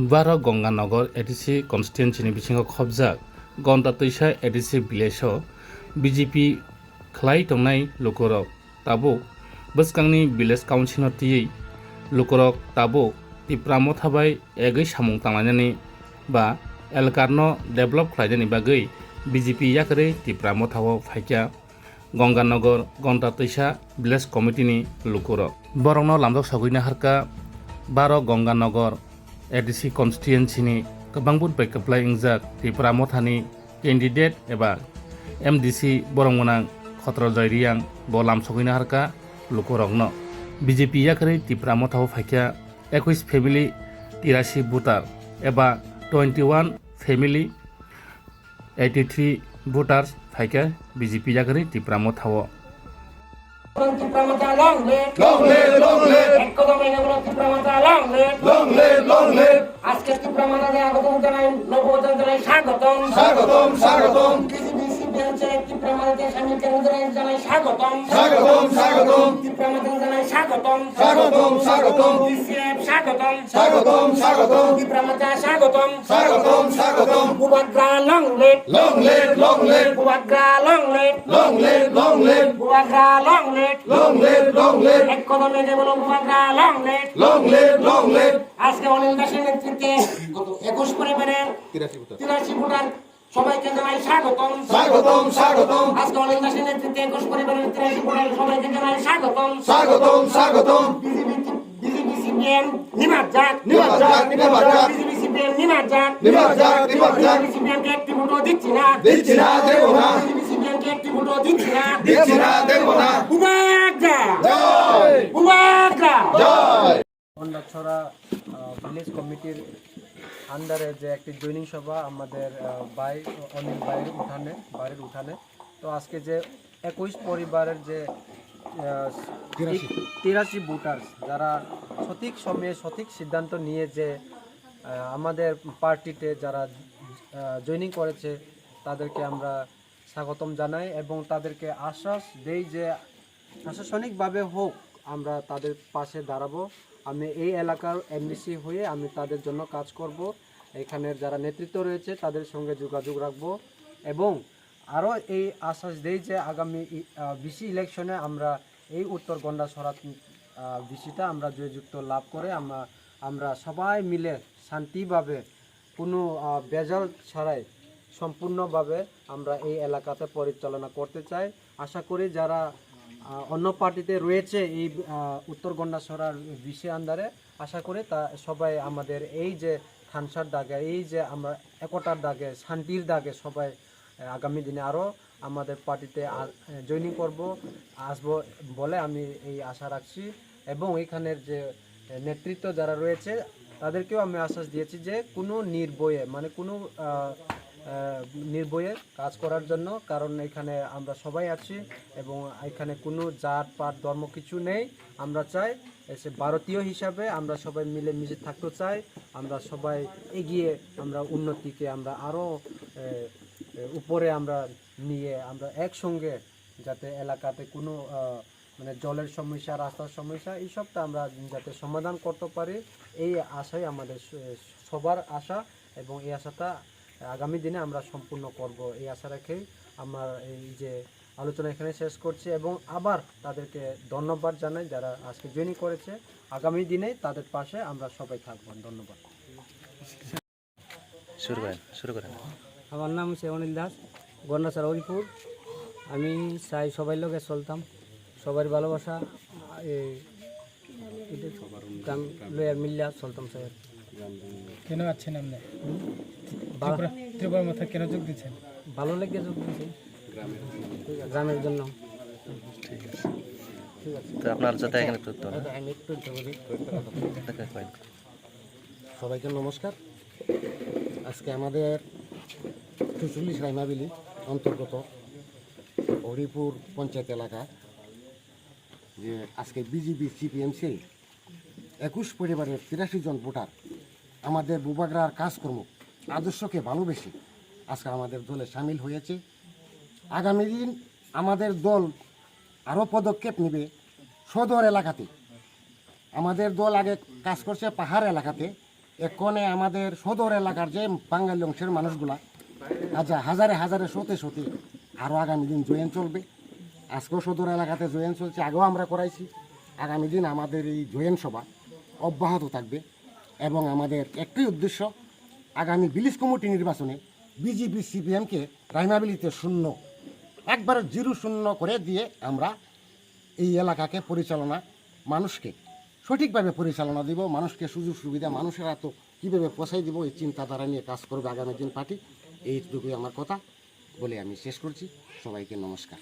बार Ganganagar ADC कन्स्टिटुएन्सिनि बिथिङाव खबजाक गन्दा तैसा एडिसि भिलेजाव बिजेपि खालाय तंनाय लुकुरक ताबो बसकांनि भिलेज काउन्सिलर तियै लुकुरक ताबो तिप्रामो थाबाय एगै सामुं तांलायनानै बा एलकारनो डेभलप खालायनायनि बागै बिजेपि याकरै तिप्रामो थावो फाइक्या गंगानगर गन्दा तैसा भिलेज कमिटिनि लुकुरक बरंनो लामजक सगैनो हारका बार गंगानगर एडिसि कन्स्टिटुएन्सिनि गोबां बुट बैकअपलाय इंजाक तिप्रामो थानि कैंडिडेट एबा एमडिसि बरंमोनां खत्रजय रियां ब लामसगैनो हारका लुकुरकनो बिजेपि याकरै तिप्रामो थावो फाइक्या 21 फैमिली 83 भोटार एबा 21 फैमिली 83 भोटार्स फाइक्या बिजेपि याकरै तिप्रामो थावो Long live. একদমই নবল ত্রিপ্রামাতা long live. আজকে ত্রিপ্রামাতাতে আগতম জানাই নবজান জানাই স্বাগতম। বিসিবিসি বেঞ্চে ত্রিপ্রামাতাতে সামিল জানাই স্বাগতম। ত্রিপ্রামাতাতে জানাই স্বাগতম। বিসিএফ স্বাগতম। ত্রিপ্রামাতা স্বাগতম। বুবাগ্রা long live. বুবাগ্রা long live. বুবাগ্রা long live. একদমই নবল বুবাগ্রা long live. আজকে অনিল দাসের নেতৃত্বে গত 21 পরিবারের 83 ভোটার সবাইকে জানাই স্বাগতম। আজকে অনিল দাসের নেতৃত্বে 21 পরিবারের 83 ভোটার সবাইকে জানাই স্বাগতম। বিজিবিসিপিএম নিমাত যাক। বিজিবিসিপিএম নিমাত যাক। বিজিবিসিপিএমকে একটি ভোটও দিচ্ছি না দেব না। বিজিবিসিপিএমকে একটি ভোটও দিচ্ছি না দেব না। বুবাগ্রা জয়। ছড়া ভিলেজ কমিটির আন্ডারে যে একটি জয়নিং সভা আমাদের অনিল বাড়ির উঠানে তো আজকে যে 21 পরিবারের যে 83 ভোটার্স যারা সঠিক সময়ে সঠিক সিদ্ধান্ত নিয়ে যে আমাদের পার্টিতে যারা জয়নিং করেছে তাদেরকে আমরা স্বাগতম জানাই এবং তাদেরকে আশ্বাস দেই যে প্রশাসনিকভাবে হোক আমরা তাদের পাশে দাঁড়াবো। আমি এই এলাকার এমডিসি হয়ে আমি তাদের জন্য কাজ করব। এখানের যারা নেতৃত্ব রয়েছে তাদের সঙ্গে যোগাযোগ রাখব এবং আরও এই আশ্বাস দেই যে আগামী বিসি ইলেকশনে আমরা এই উত্তর গন্ডাছড়া বিসিটা আমরা জয়যুক্ত লাভ করে আমরা সবাই মিলে শান্তিভাবে কোনো ভেজাল ছাড়াই সম্পূর্ণভাবে আমরা এই এলাকাতে পরিচালনা করতে চাই। আশা করি যারা অন্য পার্টিতে রয়েছে এই উত্তর গন্ডাছড়ার বিসি আন্ডারে আশা করি তা সবাই আমাদের এই যে থানসার দাগে এই যে আমরা একতার দাগে শান্তির দাগে সবাই আগামী দিনে আরও আমাদের পার্টিতে জয়েনিং আসবো বলে আমি এই আশা রাখছি এবং এখানের যে নেতৃত্ব যারা রয়েছে তাদেরকেও আমি আশ্বাস দিয়েছি যে কোনো নির্ভয়ে কাজ করার জন্য, কারণ এখানে আমরা সবাই আছি এবং এখানে কোনো জাত পাত ধর্ম কিছু নেই। আমরা চাই ভারতীয় হিসাবে আমরা সবাই মিলে মিশে থাকতে চাই। আমরা সবাই এগিয়ে আমরা উন্নতিকে আমরা আরও উপরে আমরা নিয়ে আমরা একসঙ্গে যাতে এলাকাতে কোনো জলের সমস্যা রাস্তার সমস্যা এইসবটা আমরা যাতে সমাধান করতে পারি এই আশাই আমাদের সবার আশা এবং এই আশাটা আগামী দিনে আমরা সম্পূর্ণ করব এই আশা রেখেই আমার এই যে আলোচনা এখানে শেষ করছি এবং আবার তাদেরকে ধন্যবাদ জানাই যারা আজকে জয়েনিং করেছে। আগামী দিনে তাদের পাশে আমরা সবাই থাকব। ধন্যবাদ। শুরু করেন। আমার নাম হচ্ছে অনিল দাস, গন্ডাছড়া হরিপুর। আমি চাই সবাই লোকে চলতাম, সবার ভালোবাসা লয়ার মিল্লা চলতাম স্যার। কেন আছেন আপনি ত্রিপুরার মাথায় কেন যোগ দিচ্ছেন? ভালো লেগে যোগ দিয়েছি গ্রামের জন্য। ঠিক আছে, তো আপনার সাথে এখানে সবাইকে নমস্কার। আজকে আমাদের ৪৪ রাইমাবিলি অন্তর্গত হরিপুর পঞ্চায়েত এলাকা যে আজকে বিজেপি সিপিএমসি 21 পরিবারের 83 জন ভোটার আমাদের বুবাগ্রার কাজকর্ম আদর্শকে ভালোবেসে আজকে আমাদের দলে সামিল হয়েছে। আগামী দিন আমাদের দল আরও পদক্ষেপ নেবে সদর এলাকাতে। আমাদের দল আগে কাজ করছে পাহাড় এলাকাতে, এক্ষণে আমাদের সদর এলাকার যে বাঙালি অংশের মানুষগুলা হাজারে হাজারে শতে শতে আরও আগামী দিন জয়েন চলবে। আজকেও সদর এলাকাতে জয়েন চলছে, আগেও আমরা করাইছি। আগামী দিন আমাদের এই জয়েন সভা অব্যাহত থাকবে এবং আমাদের একটাই উদ্দেশ্য, আগামী ভিলেজ কমিটি নির্বাচনে বিজেপি সিপিএমকে রাইমাবিলিতে শূন্য, একবারে 0-0 করে দিয়ে আমরা এই এলাকাকে পরিচালনা, মানুষকে সঠিকভাবে পরিচালনা দিব, মানুষকে সুযোগ সুবিধা মানুষেরা তো কীভাবে পোষাই দিব এই চিন্তাধারা নিয়ে কাজ করবে আগামী দিন পার্টি। এইটুকুই আমার কথা বলে আমি শেষ করছি। সবাইকে নমস্কার।